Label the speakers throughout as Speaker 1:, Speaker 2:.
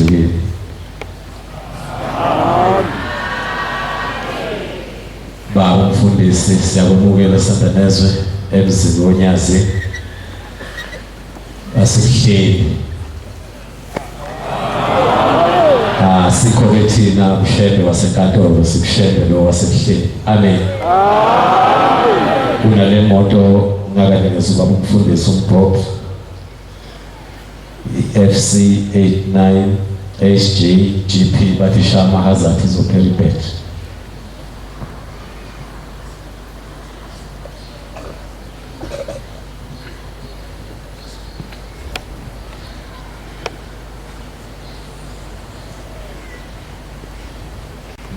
Speaker 1: ezulwini. Baba umfundisi, siyakumukela Sandanezwe emzini wonyazi asikuhleli. Sikho thina mshebe wasenkantolo, sikushebe lo wasekuhleli. Amen. Kunale moto ngakanikezwa baba umfundisi uMbob FC 89 HJ GP bathi shama hazard izoperibet.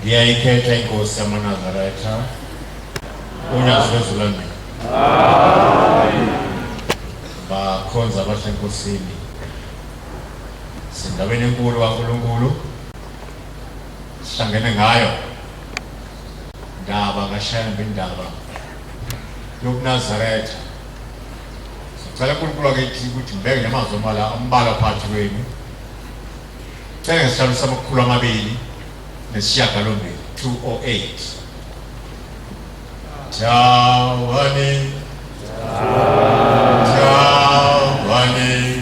Speaker 2: Ngiyayikhetha inkosi yamaNazaretha unyazi lwezulwini. Bakhonza abasenkosini sindaweni enkulu kaNkulunkulu sihlangene ngayo ndaba kaShembe, indaba yokuNazaretha. Sicela uNkulunkulu akithi ukuthi ngibeke namazwi ambalwa phakathi kwenu. Cela ngesihlalo samakhulu amabili nesishiyagalombili 208. Tawani, Tawani,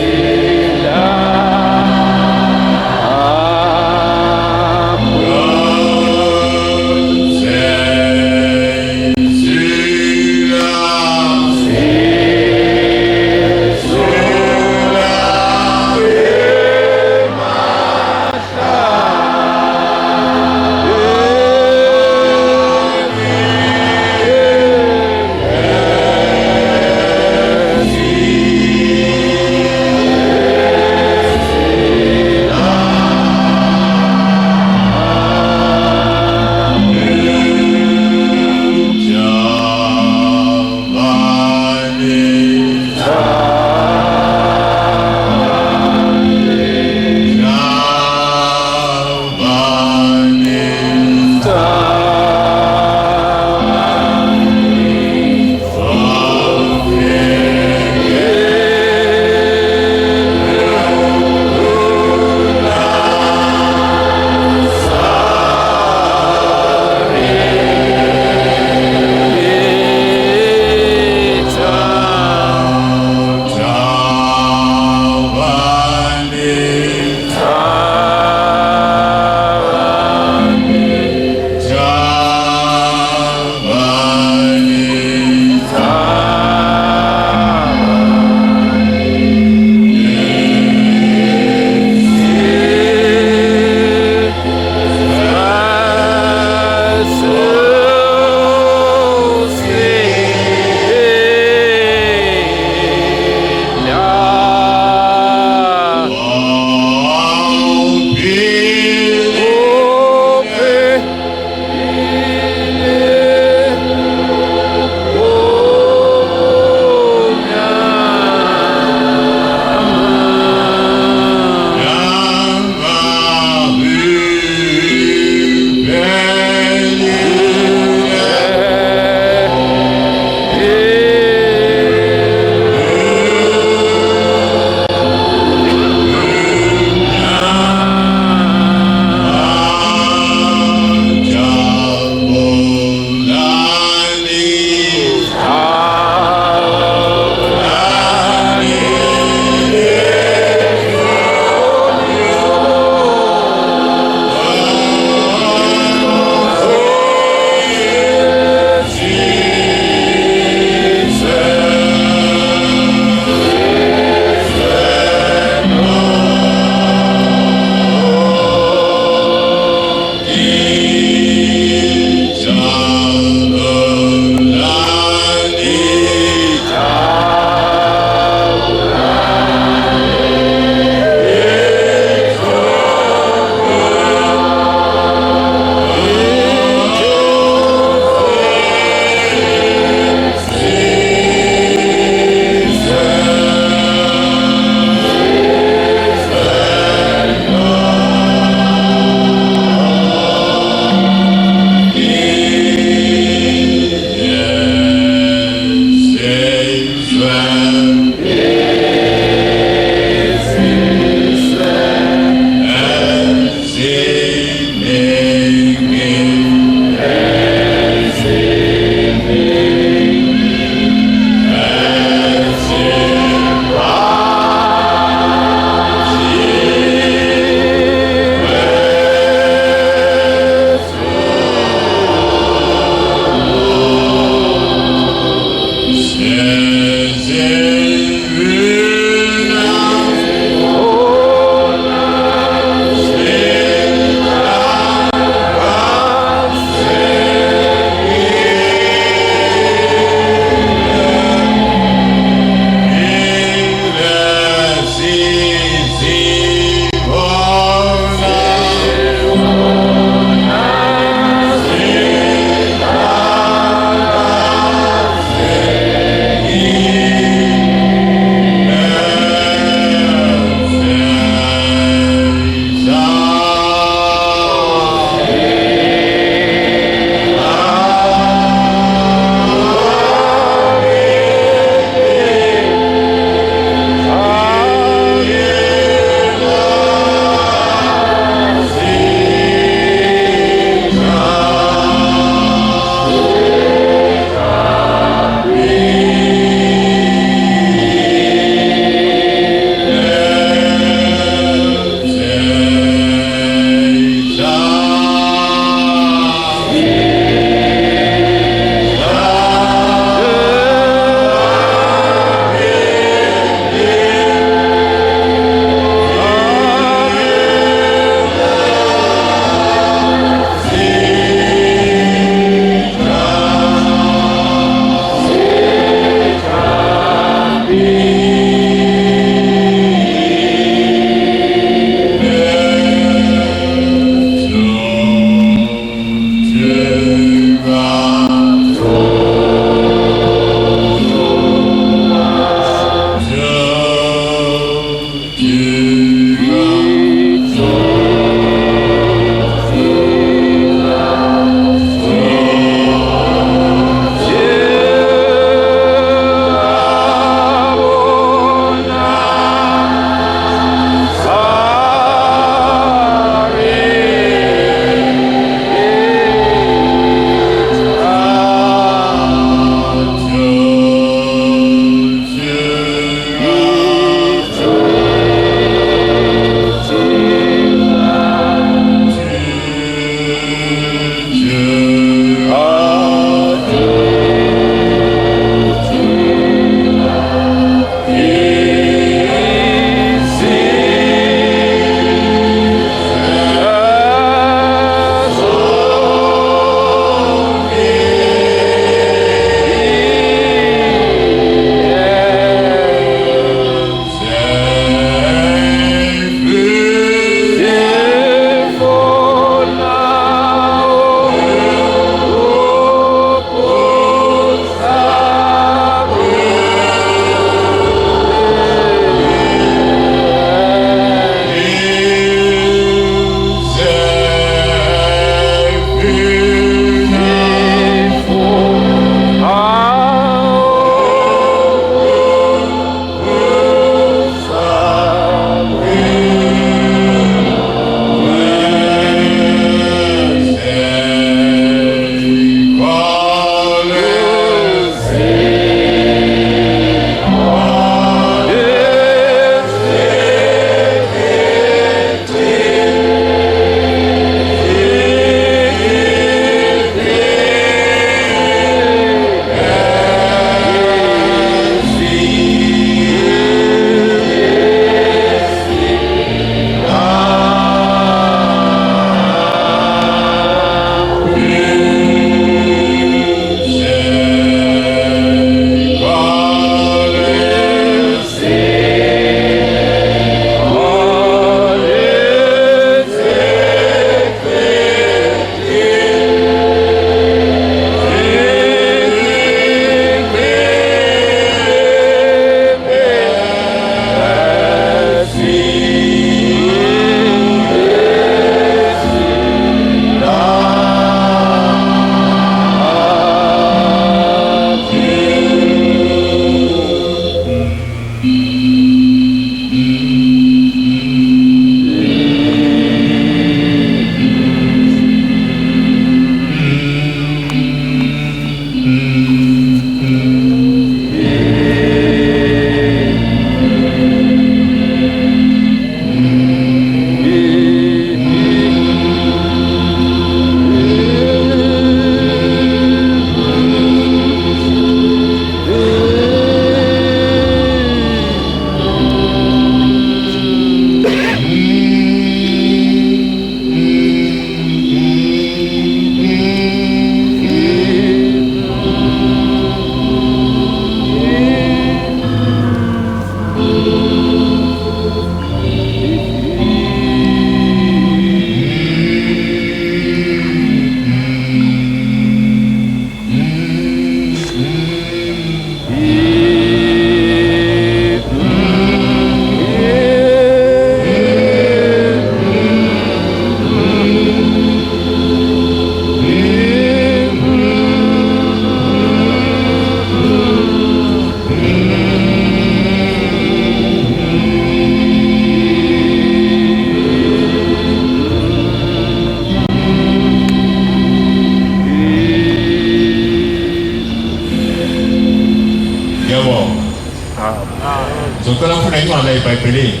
Speaker 2: ngicela ukufunda incwadi eBhayibhelini,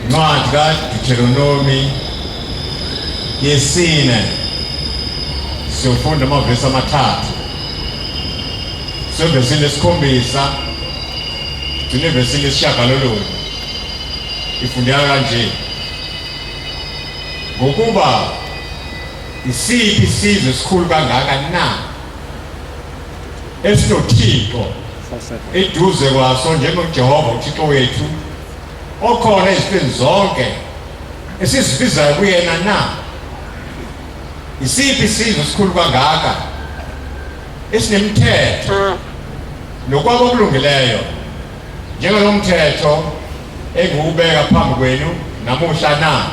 Speaker 2: incwadi kaDuteronomi yesine, siyofunda amavesi amathathu. Sevesini lesikhombisa tune vesini lesishagalolunye, ifundeka kanje: ngokuba isiphi isizwe esikhulu kangaka na esinoThixo eduze kwaso njengoJehova uThixo wethu, okhona ezintweni zonke esizibizayo kuyena na? Isiphi isizwe esikhulu kangaka esinemithetho nokwabo okulungileyo njengalo mthetho engiwubeka phambi kwenu namuhla na?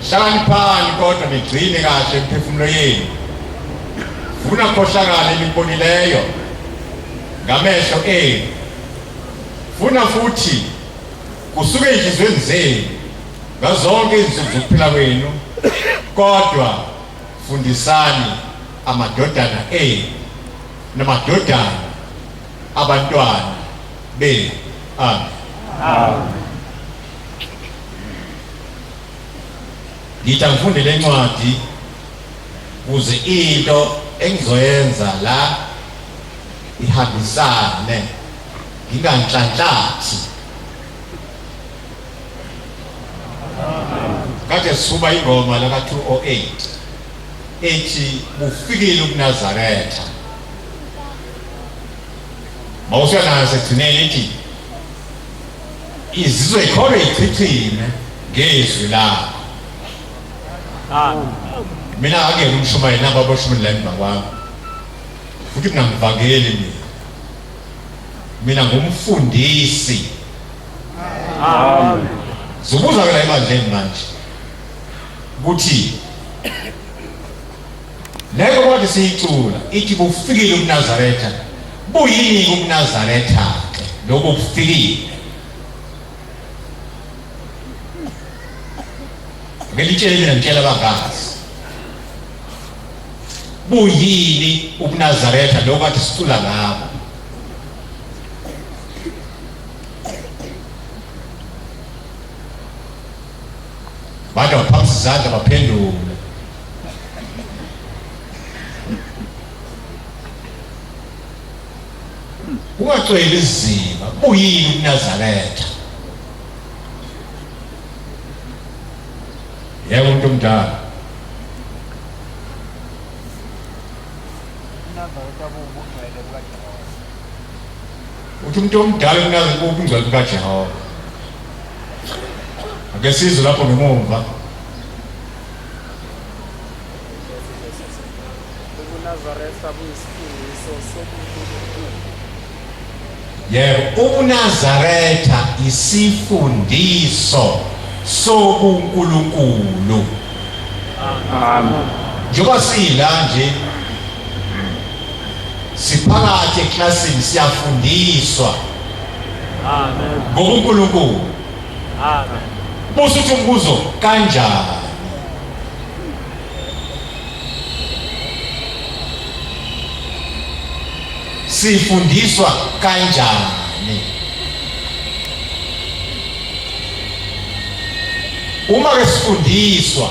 Speaker 2: Hlakaniphani kodwa nigcine kahle imiphefumulo yenu, funa khohlakala elibonileyo ngamehlo enu, funa futhi kusuke enhliziyweni zenu ngazonke izinsuku zokuphila kwenu, kodwa fundisani amadodana enu namadodana abantwana benu. Amen. Ngithi ngifunde le ncwadi ukuze into engizoyenza la ihambisane, nginganhlanhlathi. Kade sisuba ingoma la ka208 ethi ufikile kuNazaretha. Mawusiyana sekugcineni ethi izizwe ikholwe ichichime ngezwi lakho. Mina ake ngumshumayeli nabo abashumeli la emva kwami, futhi mina ngivangeli, mina ngumfundisi. Amen. Zibuza ke la ebandleni manje ukuthi leko kwathi siyicula ithi bufikile kuNazaretha, buyini kuNazaretha ke lokho kufikile? Ngelitshele mina ngitshela abakazi, buyini ukuNazaretha lokho athi sicula ngabo? Bathi baphamisa izandla baphendule. Ungacweli izima, buyini ukuNazaretha? Yebo umuntu omdala. Uthi umuntu omdala kunazo ubungcwele bukaJehova. Ake sizwe lapho ngemuva. Yebo, uNazaretha isifundiso sobuNkulunkulu. Amen. Njengoba sila nje siphakathi eklasini siyafundiswa. Amen. NgobuNkulunkulu. Amen. Busuthi umbuzo kanjani? Sifundiswa kanjani? Uma ke sifundiswa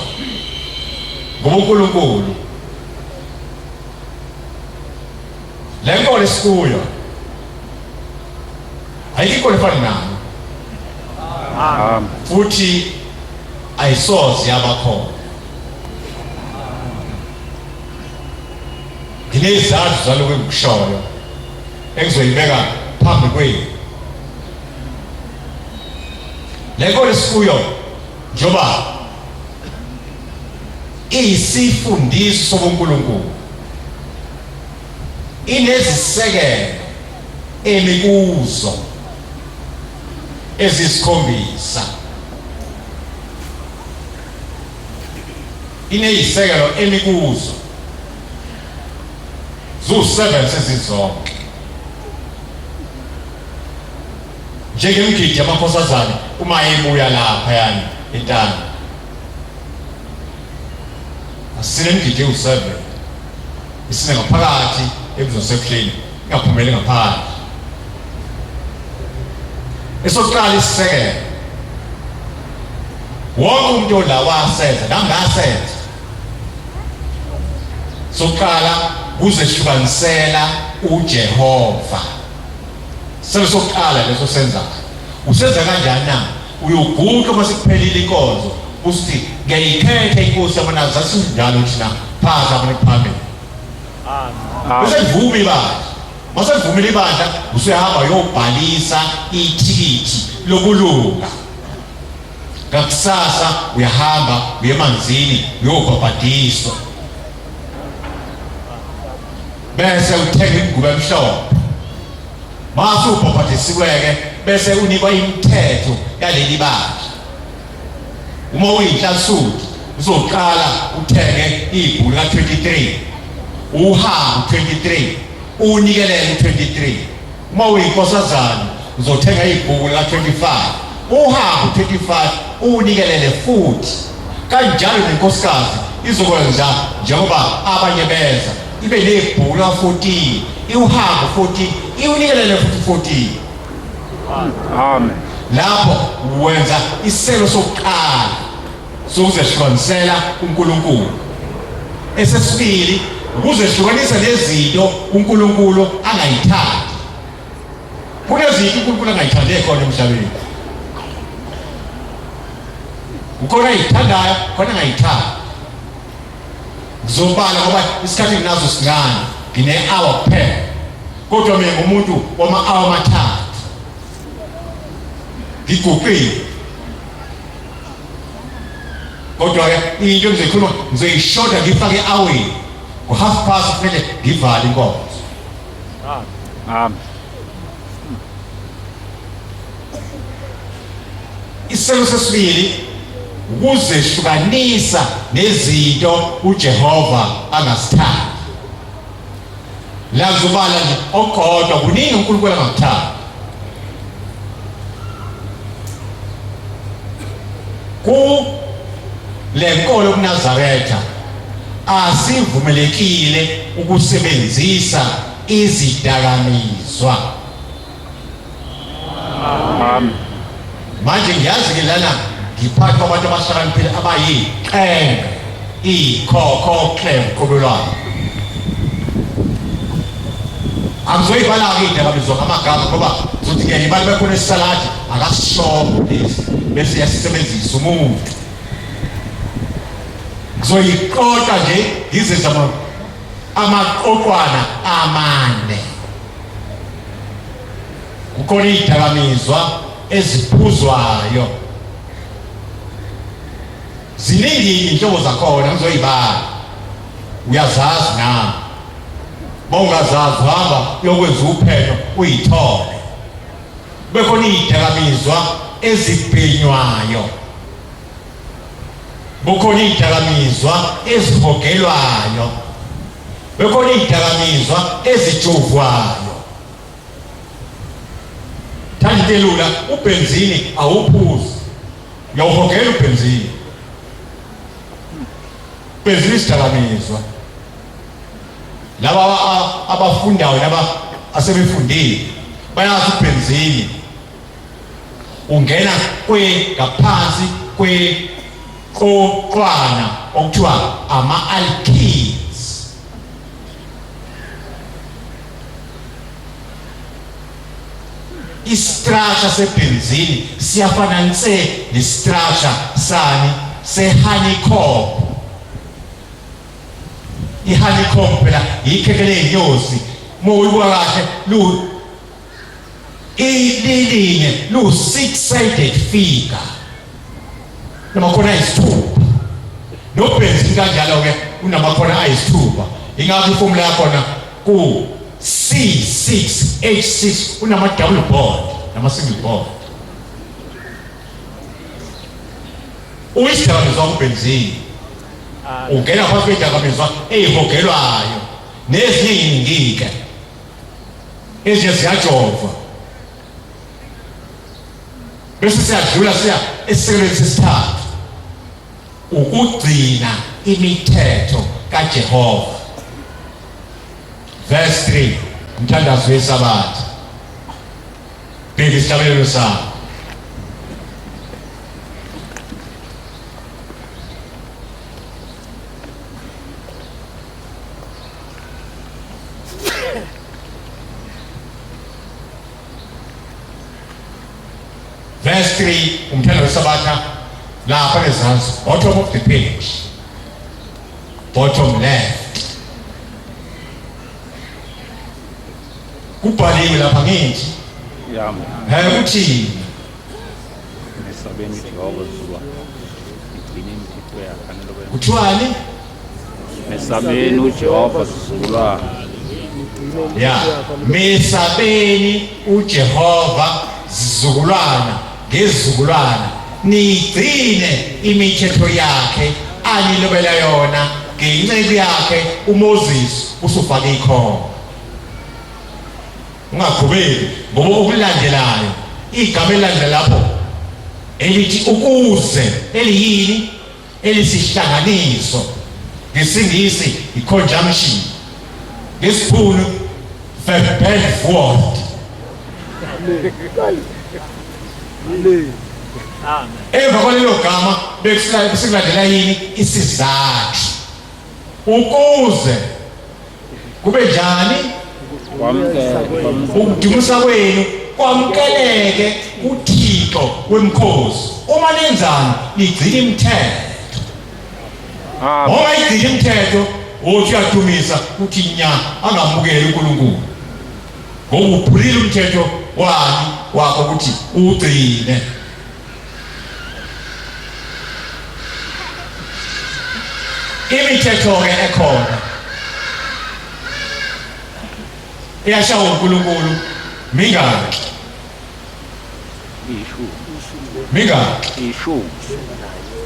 Speaker 2: ngobuNkulunkulu, le nkolo esikuyo ayikho lefana nayo. Futhi ayisoze yabakhona. Nginezathu zalokho engikushoyo engizoyibeka phambi kwenu. Le nkolo esikuyo njoba isifundiso sobuNkulunkulu, inezisekelo emikuzo ezisikhombisa. Ineyisekelo emikuzo zu7 sezizonke. Njengemgidi yamakhosazana uma ebuya lapha yani entana, asinemgidi u7 isine ngaphakathi ebuzosekuhleni, ingaphumeli ngaphandle. esokuqala isisekelo wonke umuntu la wasenza nangasenza sokuqala kuzehlukanisela uJehova sokuqala leso senza usenza kanjani na uyuguqa uma sekuphelile inkonzo usithi ngiyayikhetha inkosi yamanazi asinjalo thina phansi abantu phambili usevuma ibandla masevumile ibandla usuyahamba uyobhalisa ithikithi lokulunga ngakusasa uyahamba uye emanzini uyobhabhadiswa bese uthenga ingubo emhlophe mase ubhabhadisiweke bese unikwa imithetho yaleli bandla uma uyinhlasuthi uzoqala uthenge ibhulu ka23 uhambe 23 unikelele 23 uma uyinkosazana uzothenga ibhuku la25 uhambe 25 unikelele futhi kanjalo nenkosikazi izokwenza njengoba abanye beza ibe nebhuku la14 iuhambe 14 iunikelele futhi 14
Speaker 3: amen
Speaker 2: lapho wenza iselo sokuqala sokuzehlukanisela uNkulunkulu esesibili ukuzehlukanisa lezinto uNkulunkulu angayithandi kunezinto uNkulunkulu angayithandi khona emhlabeni ukhona ayithandayo khona angayithandi ngizobala ngoba isikhathi nginazo singane ngine-hour kuphela kodwa mina ngumuntu wama-hour amathathu ngiguqile kodwa-ke into engizoyikhuluma ngizoyishoda ngifake e-hourini ngo-half-past kumele ngivale inkonzo iselo sesibili ukuzehlukanisa nezinto uJehova angasithandi la ngizobala nje okodwa kuningi uNkulunkulu angakuthandi ku lenkolo yobuNazaretha asivumelekile ukusebenzisa izidakamizwa manje ngiyazi-ke lana ngiphathi kwabantu abahlakaniphile abayiqenge ikhokho qololwane angizoyibala-ke iy'dakamizwa ngamagama ngoba zothi ngiyayibala bekhona esisaladi akasishobo lesi bese yasisebenzisa umuntu ngizoyiqoqa nje ngizenza amaqoqwana amane kukhona iy'dakamizwa eziphuzwayo ziningi iy'nhlobo zakhona ngizoyibala uyazazi nami bawungazazi uhamba uyokwenza uphenyo uyithole bekhona iy'dakamizwa ezibhenywayo bekhona iy'dakamizwa ezihogelwayo bekhona iy'dakamizwa ezijovwayo thanda into elula ubenzini awuphuzi uyawuhogela ubenzini ubenzini isidakamizwa laba abafundayo laba asebefundile bayazi ubenzini ungena ngaphansi kweqoqwana okuthiwa ama-alkenes istructure sebenzini siyafananise nestructure sani se-honeycomb i-honeycomb phela yikheke ley'nyosi uma uyibuka kahle lilinye lu-6-sided figure namakhona ayisithupha nobenzini kanjalo-ke unamakhona ayisithupha ingakho ifomula yakhona C6H6 unama-double bond nama-single bond uyisidakamizwa kubenzini ungena phakathi kwey'dakamizwa ey'hogelwayo nezinye ey'ningi-ke ezinye ziyajova bese siyadlula siya esisekelweni sesithathu ukugcina imithetho kaJehova verse 3 umthandazo wesabatha bheka isihlabelelo sakho. Verse 3, umthelo wesabatha lapha ezansi, bottom of the page, bottom left. Kubhaliwe lapha ngithi
Speaker 3: yami
Speaker 2: uthini?
Speaker 3: mesabeni Jehova zuwa igcine imithetho yakhe nalokho
Speaker 2: Kuthiwani?
Speaker 3: mesabeni uJehova zuwa
Speaker 2: Ya, mesabeni uJehova zizukulwana ngezizukulwana nigcine imithetho yakhe anilobela yona ngenceku yakhe uMoses usufake ikhono. Ungaqhubeki ngoba okulandelayo igama elilandela lapho elithi ukuze eliyini elisihlanganiso ngesingisi i-conjunction ngesibhunu verb word. Emva kwalelo gama bekulandela yini isizathu ukuze kube njani ukudumisa kwenu kwamukeleke uThixo wemkhosi. Uma nenzani igcina imithetho. Uma igcina imithetho uthi uyadumisa uthi nya angamukeli uNkulunkulu. Ngoba uphulile umthetho wani wakho ukuthi ugcine. Imithetho ke ekhona iyashawa uNkulunkulu mingaki? Mingaki?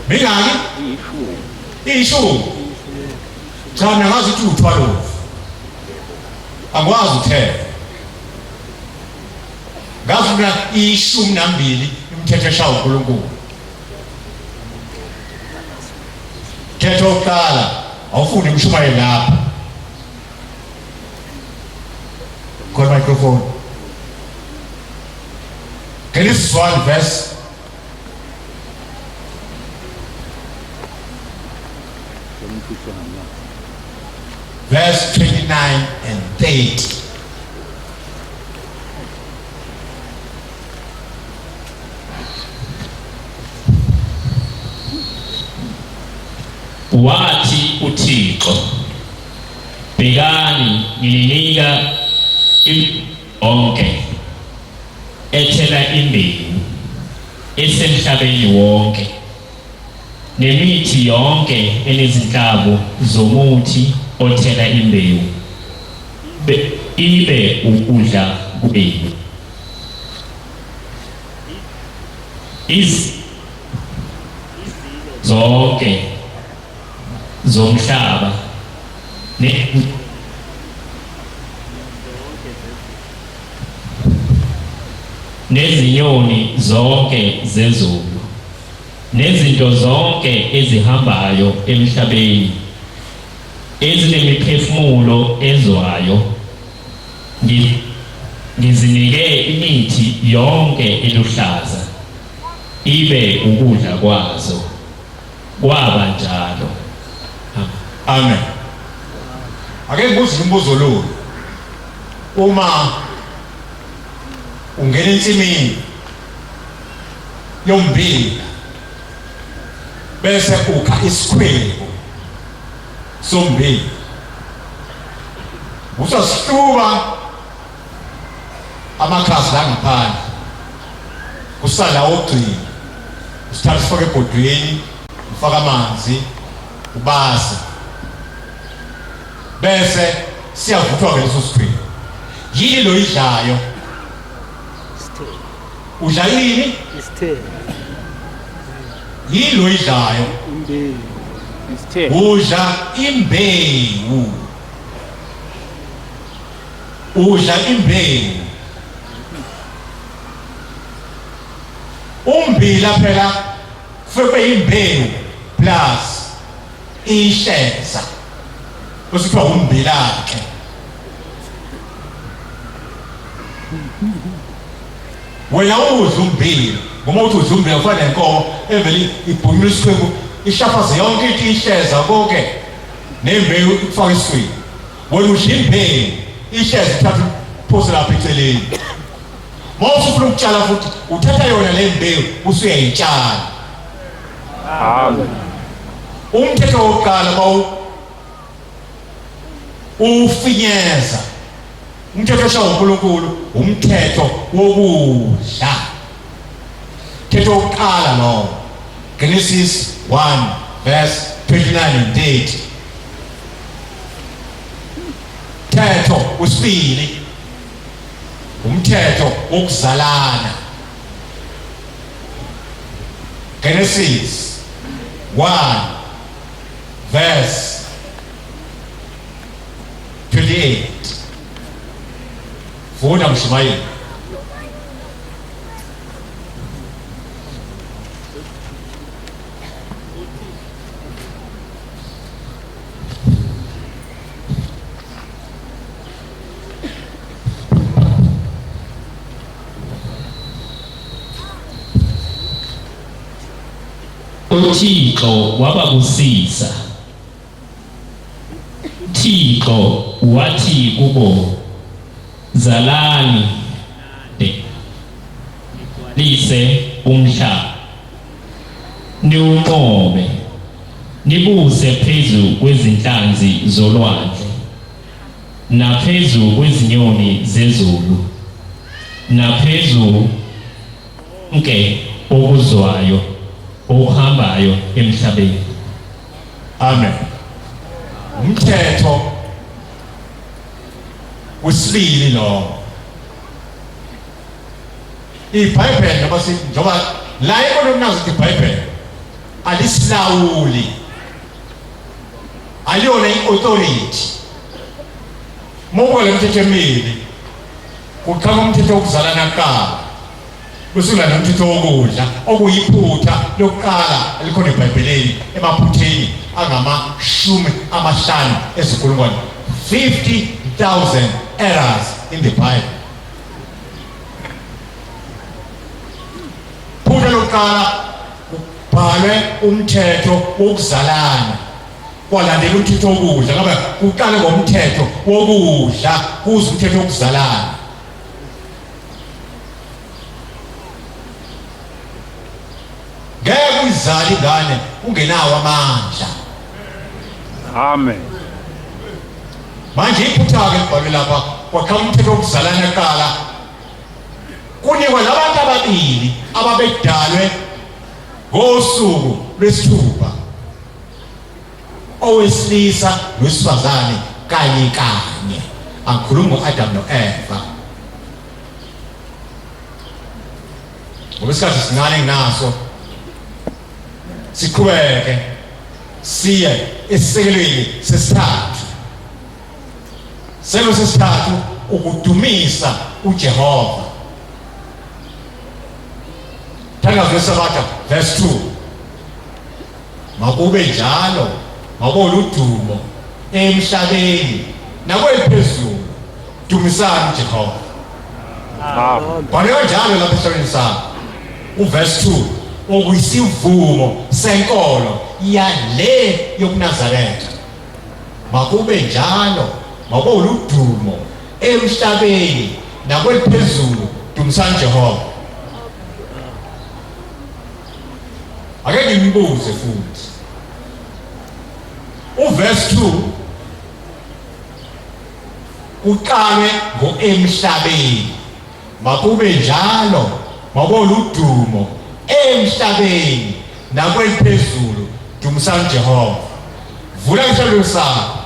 Speaker 2: Mingaki? Ishumi. Cha mina ngazi ukuthi u12. Angikwazi ukuthetha. Ngazi mina 12 imithetho eshawa uNkulunkulu. Mthetho wokuqala awufuni umshumayeli lapha. Call microphone. Genesis 1 verse 29 and 30.
Speaker 1: Wathi uThixo, bhekani ngilinika onke ethela imbewu esemhlabeni wonke nemithi yonke enezinhlamvu zomuthi othela imbewu ibe ukudla kwenu. Zonke zomhlaba nezinyoni zonke zezulu nezinto zonke ezihambayo emhlabeni ezinemiphefumulo ezwayo ngizinike imithi yonke eluhlaza ibe ukudla kwazo. Kwaba njalo.
Speaker 2: Amen. Ake ngibuze umbuzo lo. Uma ungena ensimini yommbila bese ukha isikhwebu sommbila usasihluba amakhasi la ngaphandle kusala ogcina usithatha sifake ebhodweni ufaka amanzi ubase bese siyavuthwa ngaleso sikhwebu. Yini lo idlayo? Udla yini? Yini lo idlayo? Udla imbewu. Udla imbewu. Ummbila phela kufike imbewu plus isheza kusithiwa ummbila-ke. wena udla ummbila ngoba uthi udla ummbila ufana nenkomo evele ibhumile isikhwebu ishafaze yonke into ihleza konke nembewu ikufaka isikhwebu wena udla imbewu ihleza ithatha phose lapha eceleni mawuthi ufuna ukutshala futhi uthatha yona le mbewu usuyayitshala.
Speaker 3: Amen.
Speaker 2: Umthetho wokuqala ufinyeza umthetho oshawo uNkulunkulu umthetho wokudla. Umthetho wokuqala lo Genesis 1 verse 29 and 30. Umthetho wesibili umthetho wokuzalana. Genesis 1 verse 28. Funda Mshumayeli.
Speaker 4: uThixo wabakusisa. Thixo wathi kubo zalani lise umhlaba niwumobe nibuse phezu kwezinhlanzi zolwandle naphezu kwezinyoni zezulu naphezu konke okuzwayo okuhambayo emhlabeni.
Speaker 2: Amen. Umthetho wesibili lo iBhayibheli njengoba la ikonominazi iBhayibheli alisilawuli aliyona i-authority mobole umthetho emini kuqala umthetho wokuzalana kuqala kusula nomthetho wokudla okuyiphutha lokuqala elikhona eBhayibhelini emaphutheni angama-50 ezinkulungwane 50,000 errors in the Bible. Phutha lokuqala kubhalwe umthetho wokuzalana kwalandela umthetho wokudla ngoba kuqale ngomthetho wokudla kuze umthetho wokuzalana. Ngeke uzale ingane ungenawo amandla.
Speaker 3: Amen.
Speaker 2: Manje iphutha-ke libhalwe lapha kwakha umthetho wokuzalana kuqala kunikwa labantu ababili ababedalwe ngosuku lwesithupha owesilisa nowesifazane kanye kanye. Angikhulumi ngo-Adam no-Eva ngoba isikhathi sincane nginaso siqhubeke siye esisekelweni sesithathu. Selo sesithathu ukudumisa uJehova. Thanga ngesabatha verse 2. Makube njalo ngabona udumo emhlabeni nakwephezulu dumisani uJehova.
Speaker 3: Amen.
Speaker 2: Baleyo njalo lapha esabeni sakho uverse 2 okuyisivumo senkolo yale yokuNazaretha. Makube njalo ngabona udumo emhlabeni nakwephezulu dumisani Jehova. Ake ngimbuze futhi uverse 2 uqale ngo-emhlabeni makube njalo ngabona udumo emhlabeni nakwephezulu dumisani Jehova. Vula isihlo sakho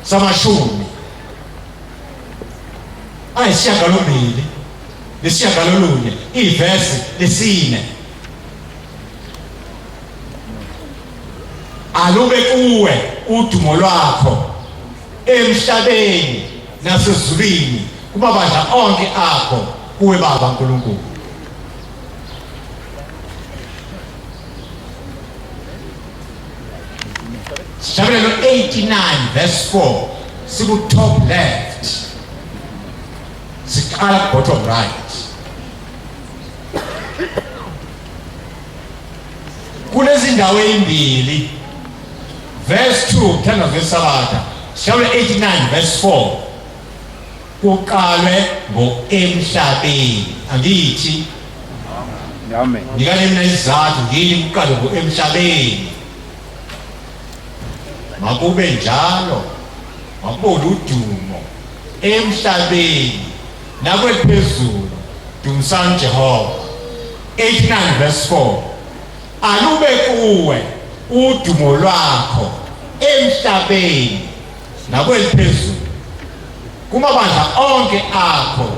Speaker 2: samashumi ayisishiyagalombili nesishiyagalolunye ivesi lesine. Alube kuwe udumo lwakho emhlabeni nasezulwini kumabandla onke akho kuwe Baba uNkulunkulu. Shabelo 89 verse 4 siku top left siqala bottom right kunezindawo ezimbili verse 2 tena ngesabatha Psalm 89 verse 4 kuqalwe ngo-emhlabeni angithi
Speaker 3: Amen.
Speaker 2: ngikane mina isizathu ngini kuqalwe ngo-emhlabeni makube njalo makubone udumo emhlabeni nakweliphezulu dumisani Jehova 89 verse 4 alube kuwe udumo lwakho emhlabeni nakweliphezulu kumabandla onke akho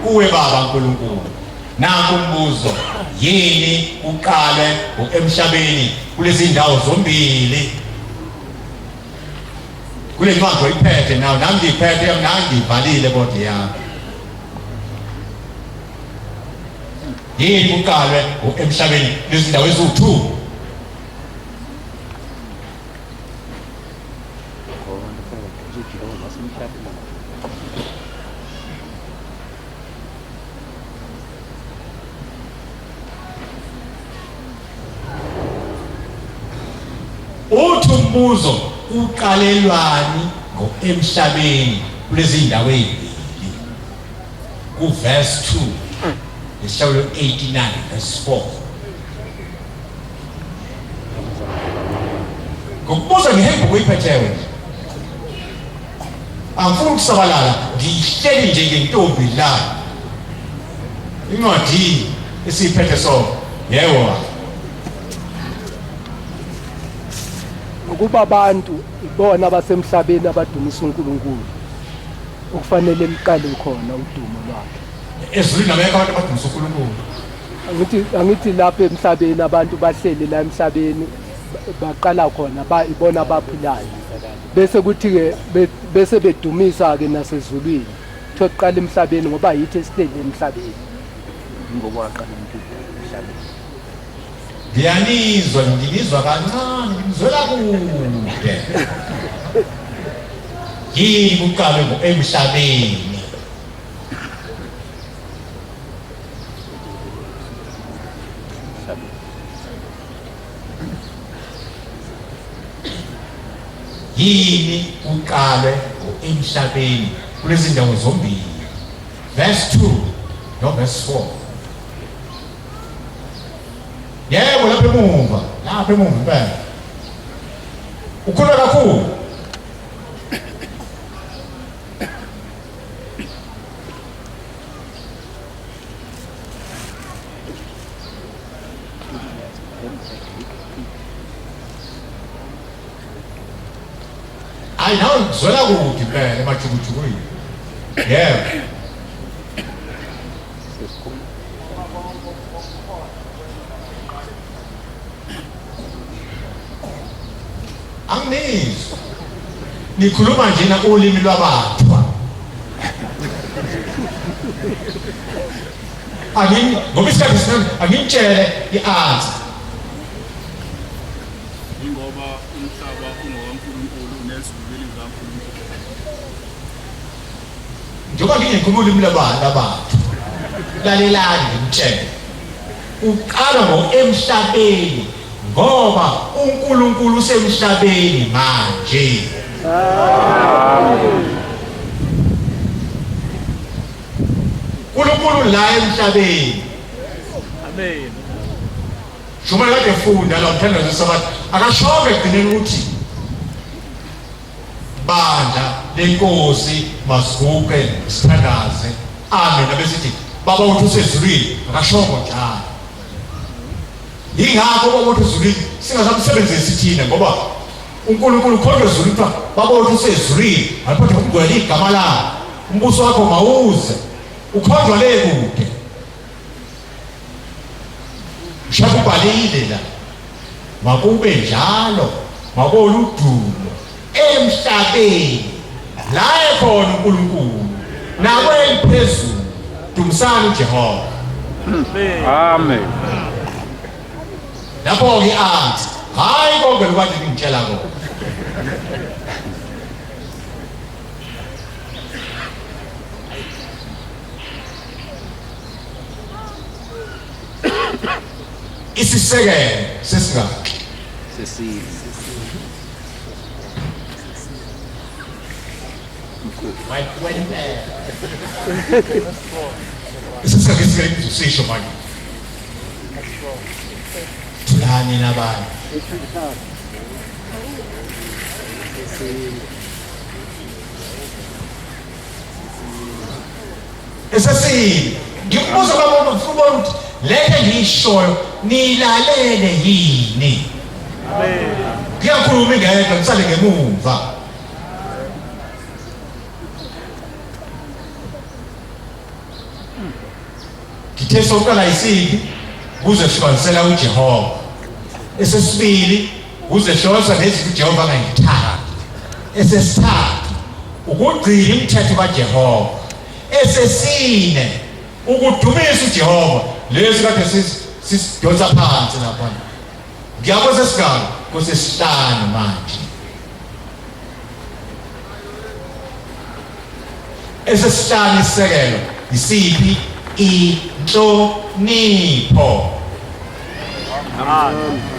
Speaker 2: kuwe Baba uNkulunkulu nanku umbuzo yini uqale emhlabeni kulezi ndawo zombili kule ncwadi oyiphethe nawe nami ngiyiphethe nami ngiyibhalile bodi yami yini uqalwe emhlabeni lezi ndawo eziwu-2 uthi umbuzo uqalelwani emhlabeni kulezi ndawo ezimbili kuverse 2 Psalm 89 verse 4 ngokubuza ngihembe ukuyiphethewe angifuni ukusabalala ngihleli nje ngentombi la incwadi esiyiphethe so yebo
Speaker 5: ukuba abantu ibona abasemhlabeni abadumisa uNkulunkulu ukufanele liqale khona udumo lwakhe
Speaker 2: ezulwini nabekho abantu abadumisa uNkulunkulu
Speaker 5: angithi lapha emhlabeni abantu bahleli la emhlabeni baqala khona ibona abaphilayo bese kuthi ke bese bedumisa ke nasezulwini kuthi oqala emhlabeni ngoba yithi esihleli emhlabeni ngoba waqala emhlabeni
Speaker 2: ngiyanizwa kancane ngimzwela kude yini kuqalwe emhlabeni yini kuqalwe emhlabeni kulezi ndawo zombili verse 2 no verse 4 yebo lapha emuva impela ukhuluma kakhulu hayi nawe ngizwela kude impela emajukujukwini yebo angizwa nikhuluma nje na ulimi lwabantu ngoba isikhathi sinami angimtshele i-answer
Speaker 6: ingoba umhlaba ungowaNkulunkulu nezulu likaNkulunkulu
Speaker 2: njengoba ngingekhuluma ulimi lwabantu lalelani ngimtshele uqala emhlabeni ngoba uNkulunkulu usemhlabeni manje uNkulunkulu la emhlabeni
Speaker 6: amen
Speaker 2: shuma kade funda la umthandazo wesabatha akashonke egcineni ukuthi bandla lenkosi masiguqe sithandaze amen abesithi baba wethu usezulwini akashonke njalo yingakho baba wethu ezulwini singasamsebenzisi thina ngoba uNkulunkulu khona ezulwini kuthiwa baba wethu usezulwini aliphathe ngokugcwele igama lakhe umbuso wakho mawuze ukhonjwa le kude ushakubhalile la makube njalo makole udumo emhlabeni la ekhona uNkulunkulu nakweliphezulu dumisani uJehova
Speaker 3: Amen.
Speaker 2: lapho-ke athi hayi konke lokade ngingitshela kona isisekelo sesingaki isisekelo sisho manje thulani nabanye esesini ngikubuza kwabantu ngifuna ukuthi lento engiyishoyo nilalele yini ngiyakhuluma ingedwa ngisale ngemuva ngithe sokuqala isiphi kuze sihlukanisela uJehova esesibili kuze hloswa nezinto uJehova angayithandi esesithathu ukugcina imithetho kaJehova esesine ukudumisa uJehova lesi kade sisidonsa phansi lapha ngiyabo sesigaba kusesihlanu manje esesihlanu isekelo isiphi inhlonipho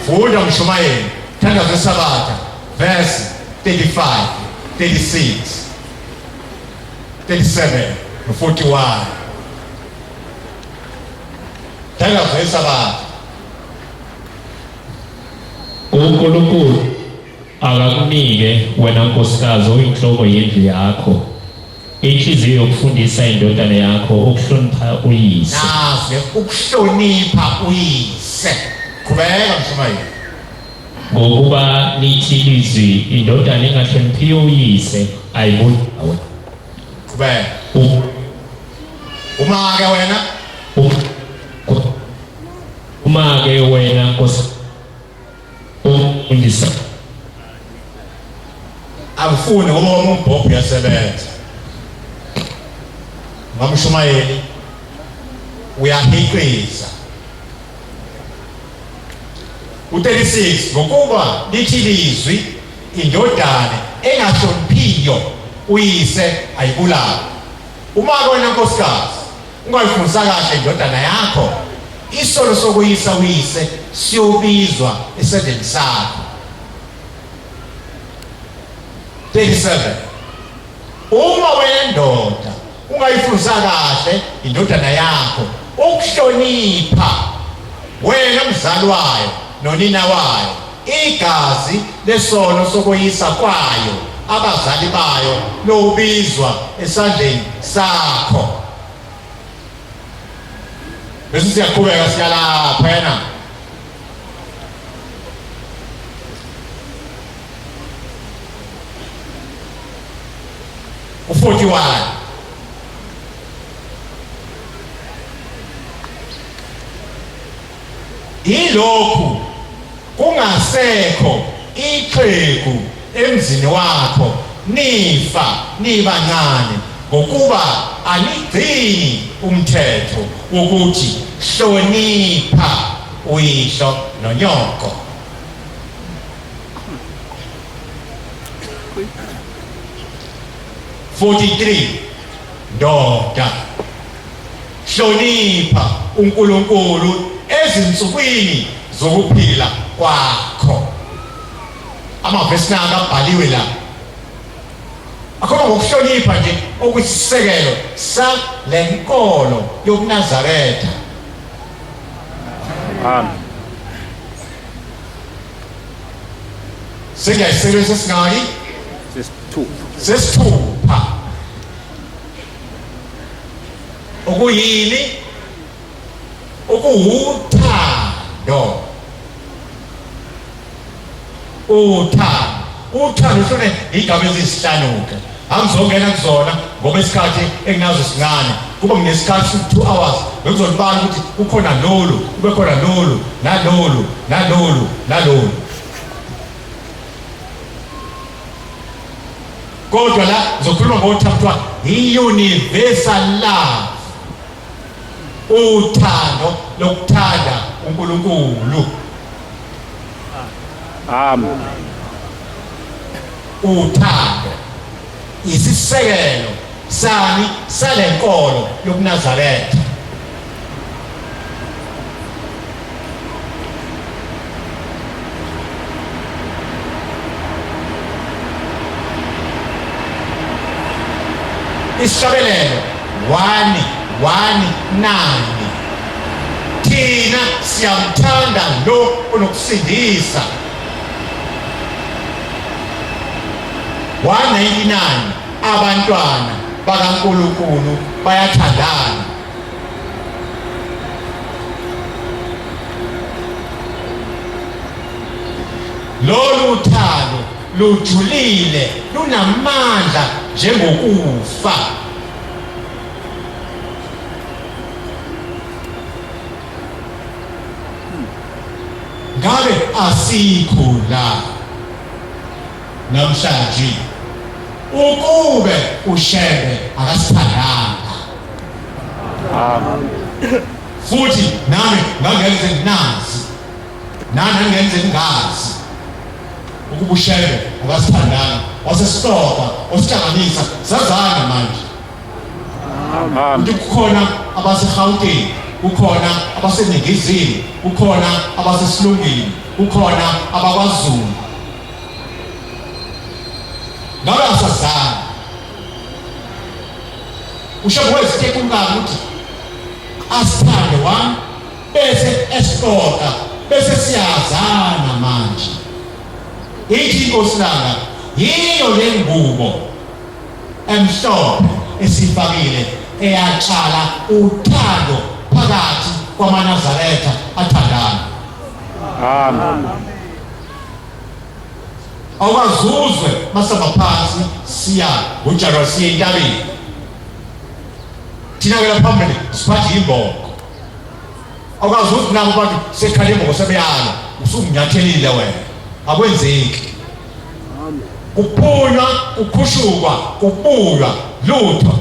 Speaker 2: funda uMshumayeli thandaza leSabatha verse 35 36 37 41 thandaza leSabatha
Speaker 4: uNkulunkulu akakunike wena nkosikazi oyinhloko yendlu yakho inhliziyo yokufundisa indodana yakho ukuhlonipha uyise
Speaker 2: naze ukuhlonipha uyise kubeka Mshumayeli
Speaker 4: ngokuba lithi ilizwi indodana engahloniphi uyise ayibulawe
Speaker 2: kubeka uma-ke wena
Speaker 4: uma-ke wena nkosi ufundisa
Speaker 2: angifuni ngoba umbhobho uyasebenza ngoMshumayeli uyahiqiza u36 ngokuba lithi ilizwi indodana engahloniphiyo uyise ayibulawe uma-ke wena nkosikazi ungayifundisa kahle indodana yakho isono sokuyisa uyise siyobizwa esandleni sakho 37 uma wena ndoda ungayifundisa kahle indodana yakho ukuhlonipha wena mzali wayo nonina wayo igazi lesono sokoyisa kwayo abazali bayo lobizwa esandleni sakho bese siyaqhubeka siyalapha yena u41 ilokhu kungasekho ixhegu emzini wakho nibancane ngokuba anigcini umthetho ukuthi hlonipha uyihlo nonyoko 43 ndoda hlonipha uNkulunkulu ezinsukwini zokuphila kwakho amavesi nanga abhaliwe la akhona ngokuhlonipha nje okuyisisekelo salenkolo yobuNazaretha
Speaker 3: Amen.
Speaker 2: singayisebenzisa singaki sesithupha okuyini ukuwuthando uthando hlone igama ezisihlanuke angizongena kuzona ngoba isikhathi enginazo singane kuba nginesikhathi 2 hours bekuzolibala ukuthi kukhona lolu kube khona lolu nalolu kodwa la ngizokhuluma ngokuthapha i-universal love uthando lokuthanda uNkulunkulu
Speaker 3: Amen.
Speaker 2: uthando isisekelo sani salenkolo yobuNazaretha Isihlabelelo 119. Thina siyamthanda lo onokusindisa. 199. Abantwana bakaNkulunkulu bayathandana. Lolu thando lujulile lunamandla njengokufa. Ngabe asikho la namhlanje ukube uShembe akasithandanga. Futhi nami ngangenze nginazi nani ngenze ngazi ukuba uShembe akasithandanga wasesitoka osihlanganisa sazana manje. Ukuthi kukhona abaseGauteng, kukhona abaseNingizimu, kukhona abaseSilungwini, kukhona abakwaZulu. Ngabe asazana uShembe wezithe kungani ukuthi asithande wami bese esitoka bese siyazana manje. Ithi inkosi langa yiyo le ngubo emhlophe esifakile eyatshala uthando phakathi kwamaNazaretha athandana.
Speaker 3: Amen.
Speaker 2: Awukazuzwe masaba phansi siya ngoJaro siya entabeni. Thina ke lapha phambili siphathe imboko. Awukazuzwe nabo bantu sekhale imboko sebeyala usunginyathelile wena. Akwenzeki. Kuphunywa, ukhushukwa, kubuywa lutho.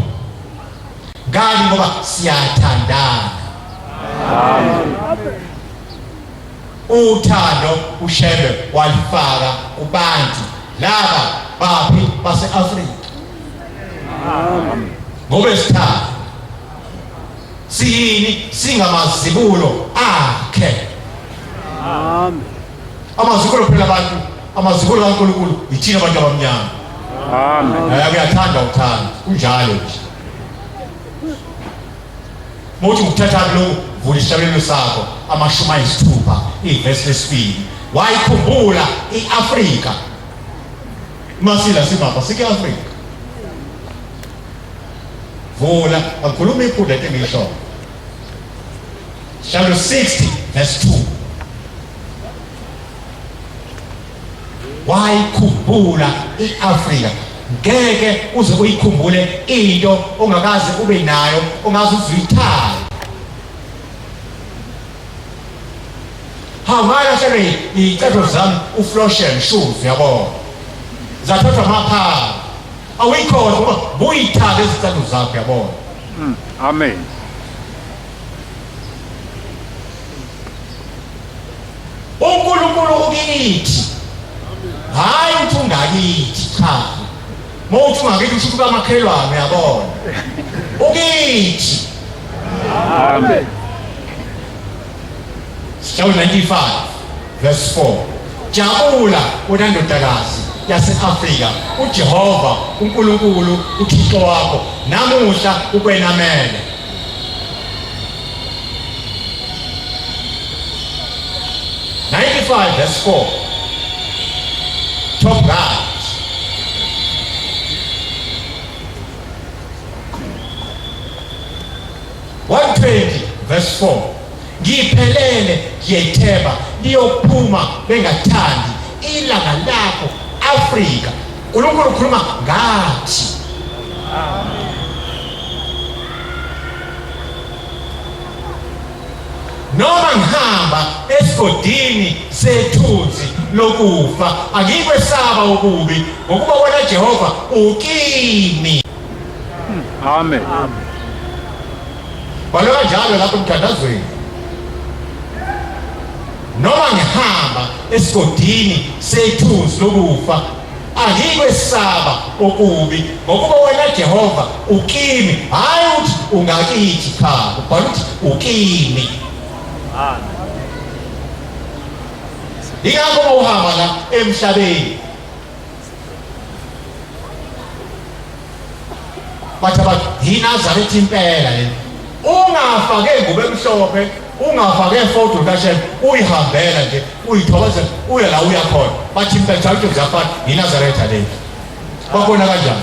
Speaker 2: Ngani ngoba siyathandana. Uthando uShembe walifaka kubantu laba baphi base-Afrika. Ngoba sithanda siyini singamazibulo akhe. Amazibulo phela abantu, amazibulo kaNkulunkulu yithina abantu abamnyama.
Speaker 3: Amen.
Speaker 2: Uyathanda uthando kunjalo nje. Mothi ukuthatha lo vula isihlabelelo sakho amashumi ayisithupha ivesi lesibili. Wayikhumbula iAfrika. Masila simapha sike Afrika. Vula akhuluma iphutha engisho. Chapter 60 verse 2. Wayikhumbula iAfrika. Ngeke uze uyikhumbule into ongakaze ube nayo ongaze uzuyithanda. Hawala shere icatho zami uFloshen shoes yabo. Zathatha amapha. Awuyikhoza ngoba buyithanda izicatho zakho yabo.
Speaker 3: Amen.
Speaker 2: uNkulunkulu ukithi. Hayi uthi ungakithi cha. Mawuthi ungakithi usho kamakhelwane yabona. Ukithi.
Speaker 3: Amen.
Speaker 2: Psalm 95 verse 4. Jabula wena ndodakazi yase-Afrika uJehova uNkulunkulu uThixo wakho namuhla ukwenamele. Verse 4. Top guys. Verse 4. Ngiphelele ngiyethemba liyophuma bengathandi ilanga lakho Afrika. uNkulunkulu ukhuluma ngathi. Noma ngihamba esigodini sethunzi lokufa angikwesaba ukubi ngokuba wena Jehova ukimi.
Speaker 3: Amen.
Speaker 2: Balo kanjalo lapho emthandazweni. Noma ngihamba esigodini sethunzi lokufa angikwesaba okubi ngokuba wena Jehova ukimi. Hayi uthi ungakithi cha, ubhala uthi ukimi. Ingakho uhamba la emhlabeni bathi abantu yiNazaretha impela le. Ungafake ingubo emhlophe, ungafake ifoto kaShem, uyihambela nje, uyithokozela, uye la uya khona. Bathi impela cha into zafana yiNazaretha le. Babona kanjani?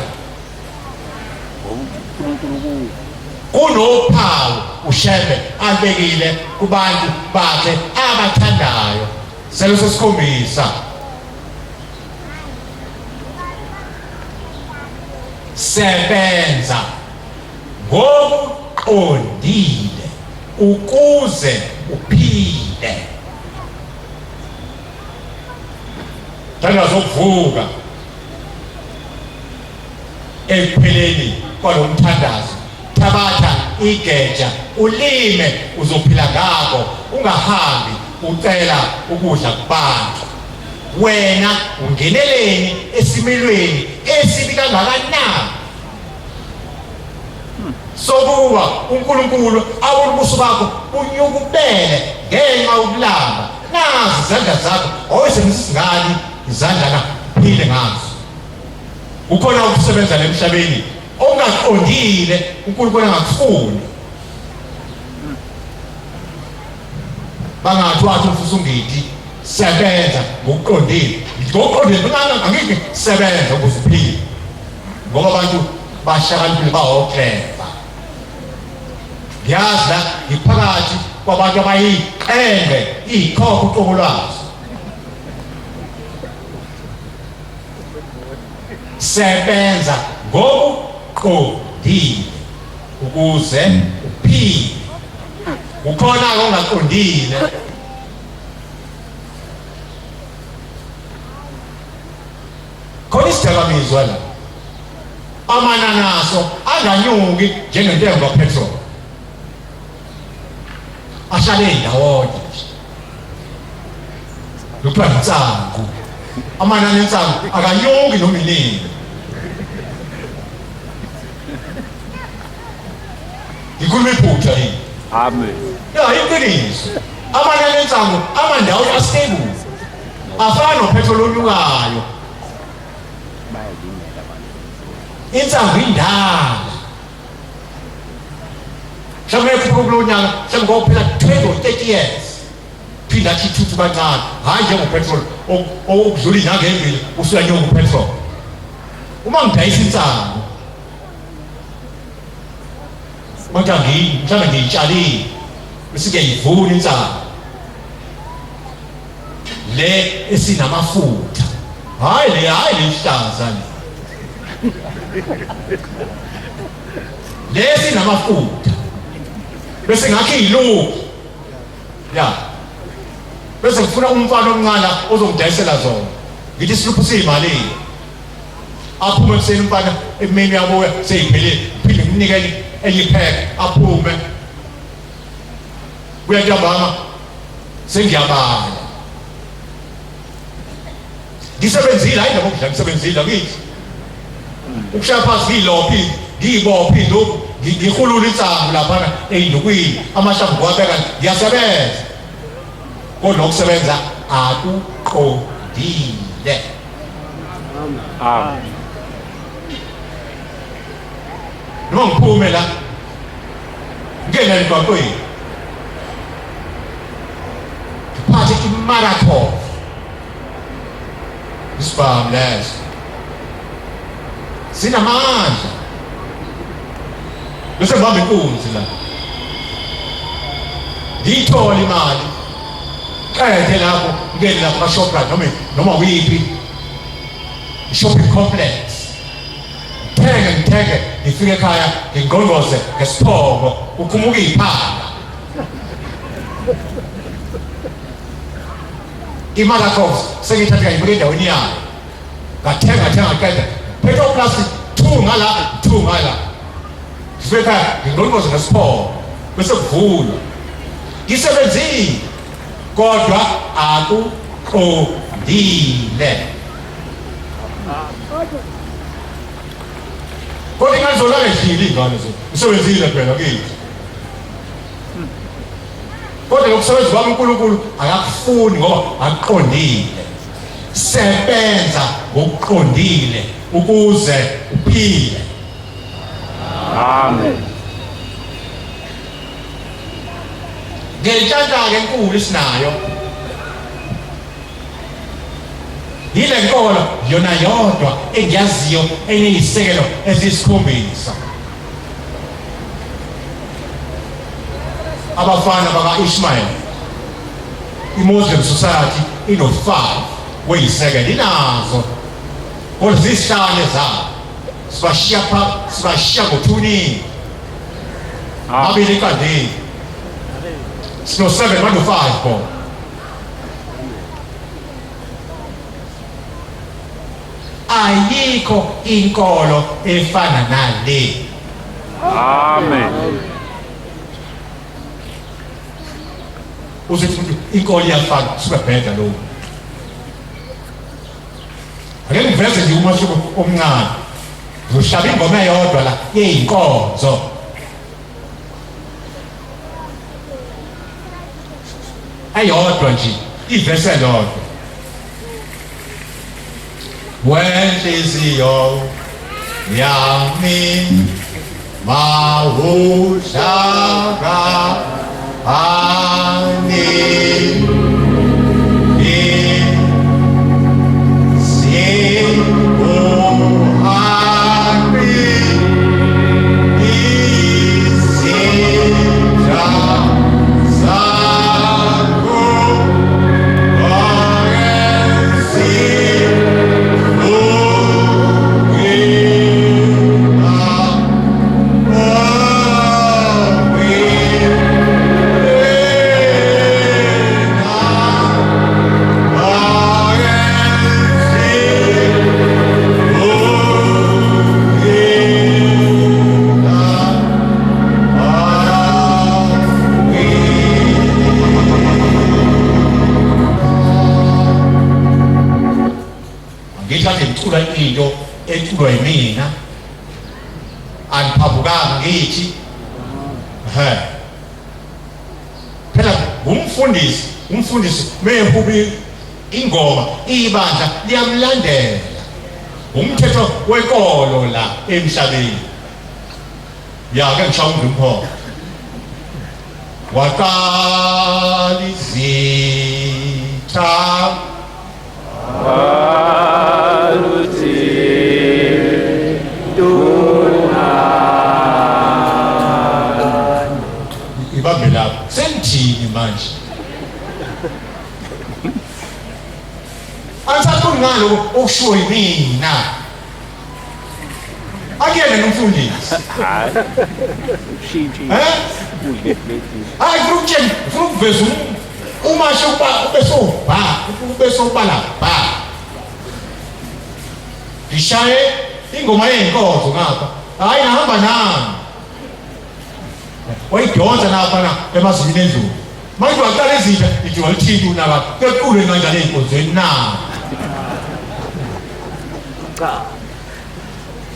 Speaker 2: Unophawu uShembe abekile kubantu bakhe abathandayo. Selo sesikhombisa. Sebenza ngokuqondile ukuze uphile. Thanda zokuvuka ekupheleni kwalomthandazo. Thabatha igeja ulime uzophila ngako, ungahambi ucela ukudla kubantu. Wena ungeneleni esimilweni esibi kangakanani sokuba uNkulunkulu awubuso bakho unyukubele ngenxa yokulamba. Nazi izandla zakho owesebenzisingani izandla na phile ngazo. Ukhona ukusebenza emhlabeni ongaqondile uNkulunkulu angakufuni. Bangathi wathi ufisa ungithi sebenza ngokuqondile. Ngokuqondile mina angike sebenza ukuze uphile. Ngoba abantu bashakaliphile bawokheva. Ngiyazi la iphakathi kwabantu abayiqembe ikhokho uqobo lwazo. Sebenza ngokuqondile ukuze uphile. Ukhona ongaqondile. Khona isidakamizwa la. Amananaso anganyuki njengentengo kapetrol. Ashale ndawonye. Lokuthiwa intsangu. Amanani entsangu akanyuki noma inini. Ngikhuluma iphutha yini?
Speaker 3: Amen.
Speaker 2: Ya iqiniso. Amanani entsangu amandawo astable. Afana nopetrol onyukayo. Intsangu indala. Shamwe kublonyanga, shamgophela 20 or 30 years. Phinda chithuthi kancane. Hayi njengopetrol okudlula inyanga embili usuyanyuka upetrol. Uma ngidayisa intsangu manje mhlawumbe ngiyitshalile bese ngiyayivuna intsangu le esinamafutha. Hayi le ihlaza le. Lesi namafutha bese ngakhe iluku ya bese ngifuna umfana omncane ozongidayisela zona. Ngithi siluphu siyimali aphume kuseni umfana emini yabuya seyiphelile phinde ngimnikele eyipheke aphume kuyantambama sengiyabala. Ngisebenzile hayi nabo kudla ngisebenzile ngithi ukushaya phansi ngiyilophi ngiyibophi lokhu ngihulula intsangu lapha eyindukwini amashavu kwabeka ngiyasebenza kodwa ukusebenza akuqondile.
Speaker 3: Amen.
Speaker 2: Noma ngiphume la ngena emgwaqweni ngiphathe imarathon isibhamu leso sinamandla bese ngibamba inkunzi la ngiyithola imali qede lapho ngene lapho kaShoprite noma uyiphi shopping complex ngithenge ngifike ekhaya ngingqongoze ngesiphomo ukhumuka iphanga imarathon sengithatha ngayibeka endaweni yayo ngathenga qeda phethe plastic 2 ngala ngifike ekhaya ngingqongoze ngesiphomo bese kuvula ngisebenzile kodwa akuqondile. Kodwa ingazolala ehlile ingane zo usebenzile phela kithi. Kodwa ukusebenza kwami uNkulunkulu akakufuni ngoba akuqondile. Sebenza ngokuqondile ukuze uphile.
Speaker 3: Amen.
Speaker 2: Ngenhlanhla-ke enkulu esinayo yile nkolo yona yodwa engiyaziyo eniyisisekelo esisikhombisa. Abafana baka-Ishmael, i-Muslim Society ino-5 weyisekelo inazo kodwa zisihlanu zabo sibashiya ngothunini abili enkandeni sino-7 bano-5 bona. Ayikho inkolo efana nale.
Speaker 3: Amen.
Speaker 2: Uzithi inkolo iyafana suka bheda lo. Ake ngiveze nje umahluko omncane. Uzohlaba ingoma eyodwa la yeyinkonzo. Ayodwa nje ivese lodwa. Wenhliziyo yami mawuhlanga ani ngicula into eculwa yimina aniphabukanga ngithi phela umfundisi mehubi ingoma ibandla liyamlandela umthetho wenkolo la emhlabeni yake ngishaya umdlumpho waqala izitha ibambe lapho sengithini manje angisakhulumi ngalo okushiwo yimina akuyena nomfundisi hayi funa ukuveza umasho ube sobala bha ngishaye ingoma yey'nkonzo ngapha hhayi nahamba nami wayidonsa lapha emazimini endlulu manje waqala izitha ithi walithinta unaba kequlwe kanjani ey'nkonzweni na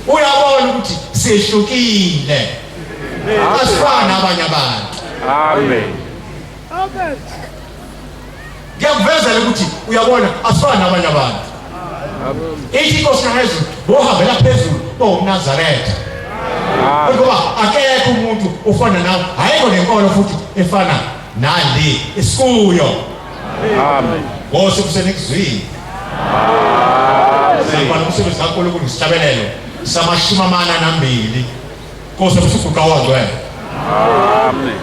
Speaker 2: uyabona ukuthi sihlukile asifani nabanye abantu.
Speaker 3: Amen.
Speaker 2: Ngiyakuvezela ukuthi uyabona asifani nabanye abantu. Ithi inkosi kaJesu bohambela phezulu bowumNazaretha. Ngoba akekho umuntu ofana nawe, ayikho nenkolo futhi efana nale esikuyo.
Speaker 3: Amen.
Speaker 2: Wose kusenikuzwini. Siyabona umsebenzi kaNkulunkulu ngisicabelelo samashumi amane nambili. Nkosi usuka kawadwe.
Speaker 3: Amen.